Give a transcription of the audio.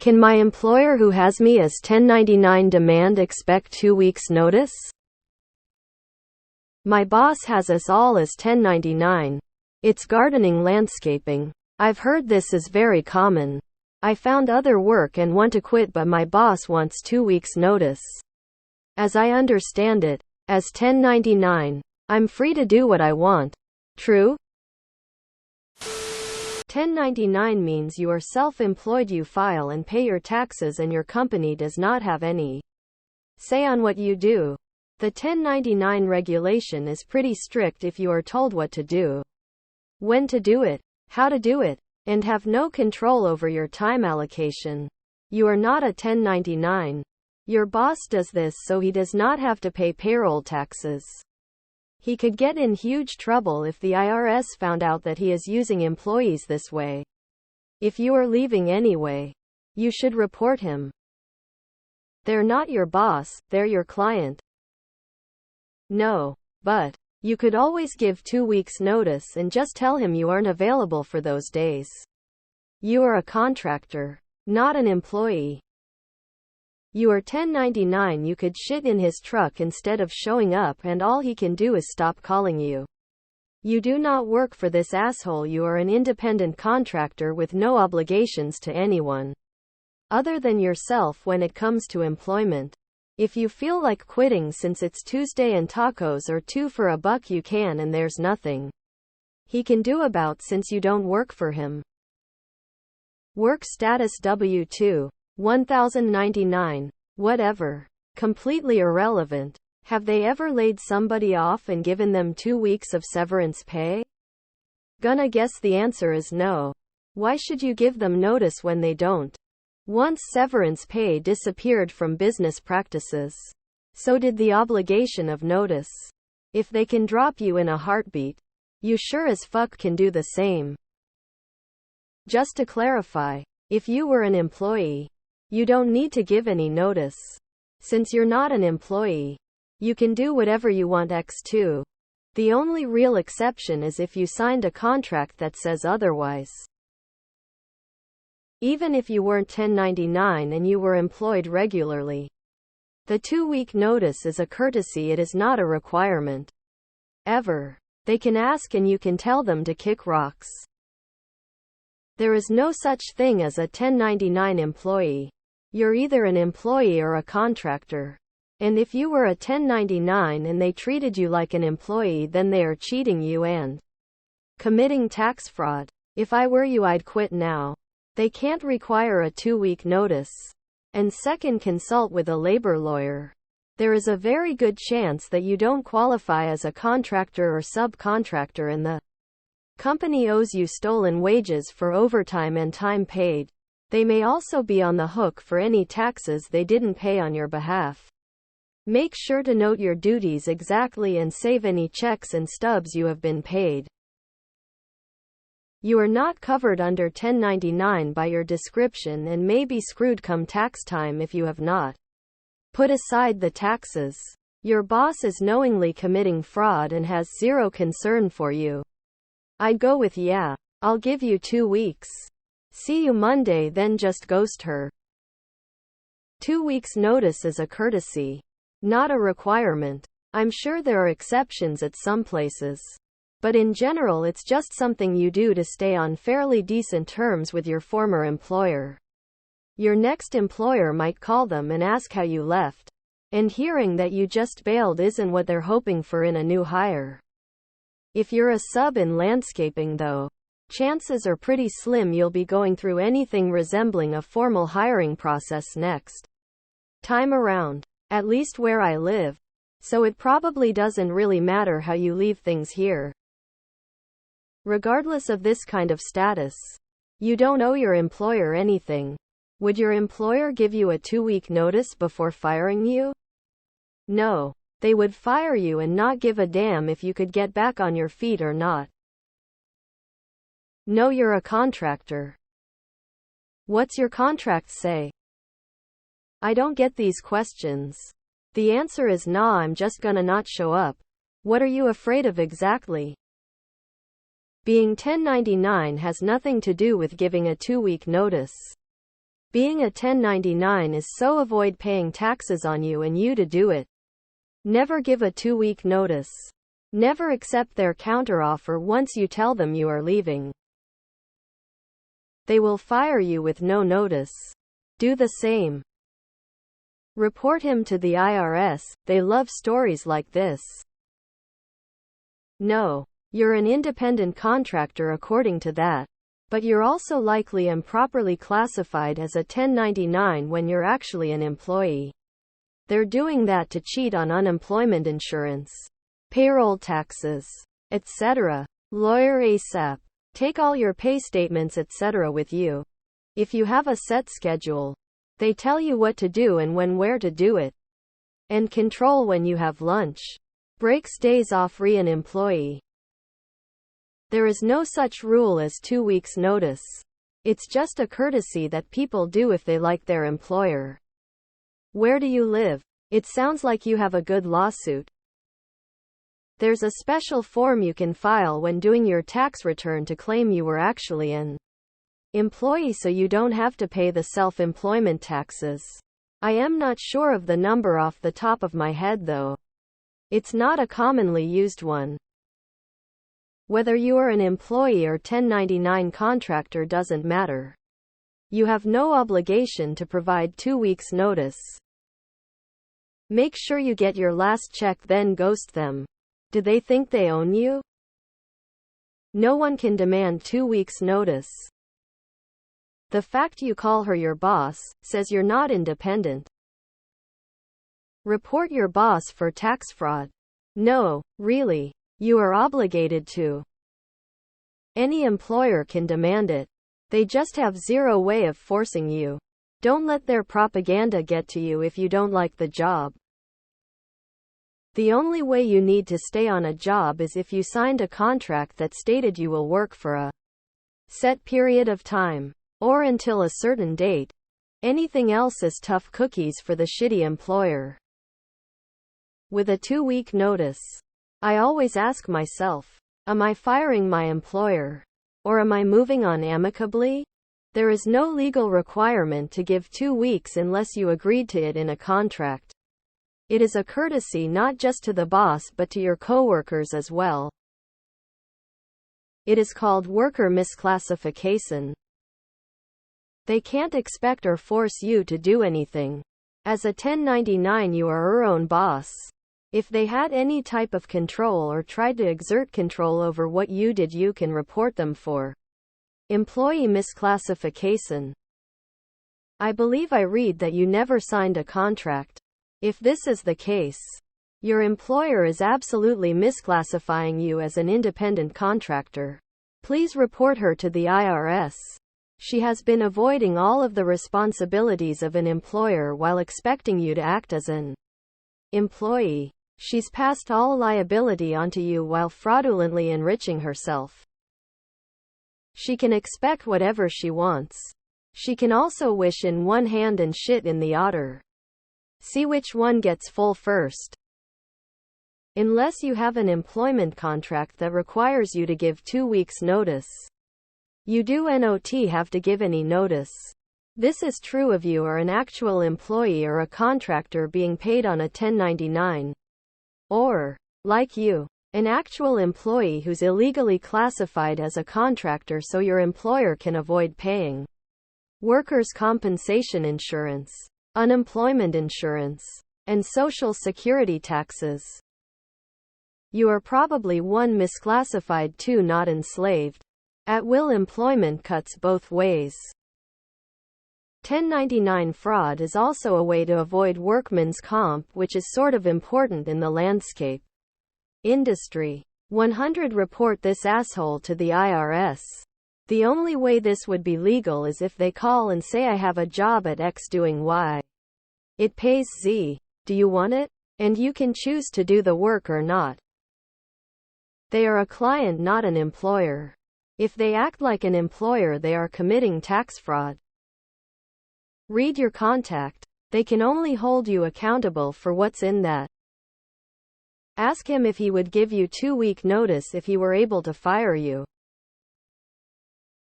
Can my employer who has me as 1099 demand expect 2 weeks notice? My boss has us all as 1099. It's gardening landscaping. I've heard this is very common. I found other work and want to quit, but my boss wants 2 weeks notice. As I understand it, as 1099, I'm free to do what I want. True? 1099 means you are self-employed, you file and pay your taxes and your company does not have any say on what you do. The 1099 regulation is pretty strict if you are told what to do, when to do it, how to do it, and have no control over your time allocation. You are not a 1099. Your boss does this so he does not have to pay payroll taxes. He could get in huge trouble if the IRS found out that he is using employees this way. If you are leaving anyway, you should report him. They're not your boss, they're your client. No, but you could always give 2 weeks notice and just tell him you aren't available for those days. You are a contractor, not an employee. You are 1099. You could shit in his truck instead of showing up and all he can do is stop calling you. You do not work for this asshole. You are an independent contractor with no obligations to anyone other than yourself when it comes to employment. If you feel like quitting since it's Tuesday and tacos are $2 for $1, you can, and there's nothing he can do about since you don't work for him. Work status W2. 1099. Whatever. Completely irrelevant. Have they ever laid somebody off and given them 2 weeks of severance pay? Gonna guess the answer is no. Why should you give them notice when they don't? Once severance pay disappeared from business practices, so did the obligation of notice. If they can drop you in a heartbeat, you sure as fuck can do the same. Just to clarify, if you were an employee, you don't need to give any notice. Since you're not an employee, you can do whatever you want. X2. The only real exception is if you signed a contract that says otherwise. Even if you weren't 1099 and you were employed regularly, the 2-week notice is a courtesy. It is not a requirement. Ever. They can ask and you can tell them to kick rocks. There is no such thing as a 1099 employee. You're either an employee or a contractor. And if you were a 1099 and they treated you like an employee, then they are cheating you and committing tax fraud. If I were you, I'd quit now. They can't require a 2-week notice. And second, consult with a labor lawyer. There is a very good chance that you don't qualify as a contractor or subcontractor and the company owes you stolen wages for overtime and time paid. They may also be on the hook for any taxes they didn't pay on your behalf. Make sure to note your duties exactly and save any checks and stubs you have been paid. You are not covered under 1099 by your description and may be screwed come tax time if you have not put aside the taxes. Your boss is knowingly committing fraud and has zero concern for you. I'd go with yeah, I'll give you 2 weeks. See you Monday, then just ghost her. 2 weeks notice is a courtesy, not a requirement. I'm sure there are exceptions at some places, but in general it's just something you do to stay on fairly decent terms with your former employer. Your next employer might call them and ask how you left, and hearing that you just bailed isn't what they're hoping for in a new hire. If you're a sub in landscaping though, chances are pretty slim you'll be going through anything resembling a formal hiring process next time around, at least where I live. So it probably doesn't really matter how you leave things here. Regardless of this kind of status, you don't owe your employer anything. Would your employer give you a 2-week notice before firing you? No. They would fire you and not give a damn if you could get back on your feet or not. No, you're a contractor. What's your contract say? I don't get these questions. The answer is nah, I'm just gonna not show up. What are you afraid of exactly? Being 1099 has nothing to do with giving a 2-week notice. Being a 1099 is so avoid paying taxes on you and you to do it. Never give a 2-week notice. Never accept their counteroffer once you tell them you are leaving. They will fire you with no notice. Do the same. Report him to the IRS, they love stories like this. No, you're an independent contractor according to that. But you're also likely improperly classified as a 1099 when you're actually an employee. They're doing that to cheat on unemployment insurance, payroll taxes, etc. Lawyer ASAP. Take all your pay statements etc. with you. If you have a set schedule, they tell you what to do and when where to do it. And control when you have lunch. Breaks days off an employee. There is no such rule as 2 weeks notice. It's just a courtesy that people do if they like their employer. Where do you live? It sounds like you have a good lawsuit. There's a special form you can file when doing your tax return to claim you were actually an employee so you don't have to pay the self-employment taxes. I am not sure of the number off the top of my head though. It's not a commonly used one. Whether you are an employee or 1099 contractor doesn't matter. You have no obligation to provide 2 weeks notice. Make sure you get your last check then ghost them. Do they think they own you? No one can demand 2 weeks notice. The fact you call her your boss says you're not independent. Report your boss for tax fraud. No, really. You are obligated to. Any employer can demand it. They just have zero way of forcing you. Don't let their propaganda get to you if you don't like the job. The only way you need to stay on a job is if you signed a contract that stated you will work for a set period of time, or until a certain date. Anything else is tough cookies for the shitty employer. With a 2-week notice, I always ask myself, am I firing my employer? Or am I moving on amicably? There is no legal requirement to give 2 weeks unless you agreed to it in a contract. It is a courtesy not just to the boss but to your coworkers as well. It is called worker misclassification. They can't expect or force you to do anything. As a 1099 you are your own boss. If they had any type of control or tried to exert control over what you did you can report them for employee misclassification. I believe I read that you never signed a contract. If this is the case, your employer is absolutely misclassifying you as an independent contractor. Please report her to the IRS. She has been avoiding all of the responsibilities of an employer while expecting you to act as an employee. She's passed all liability onto you while fraudulently enriching herself. She can expect whatever she wants. She can also wish in one hand and shit in the other. See which one gets full first. Unless you have an employment contract that requires you to give 2 weeks notice, you do not have to give any notice. This is true if you are an actual employee or a contractor being paid on a 1099. Or, like you, an actual employee who's illegally classified as a contractor so your employer can avoid paying workers' compensation insurance, unemployment insurance, and social security taxes. You are probably 1 misclassified, 2 not enslaved. At-will employment cuts both ways. 1099 fraud is also a way to avoid workman's comp, which is sort of important in the landscape industry. 100 Report this asshole to the IRS. The only way this would be legal is if they call and say I have a job at X doing Y. It pays Z. Do you want it? And you can choose to do the work or not. They are a client, not an employer. If they act like an employer, they are committing tax fraud. Read your contract. They can only hold you accountable for what's in that. Ask him if he would give you 2-week notice if he were able to fire you.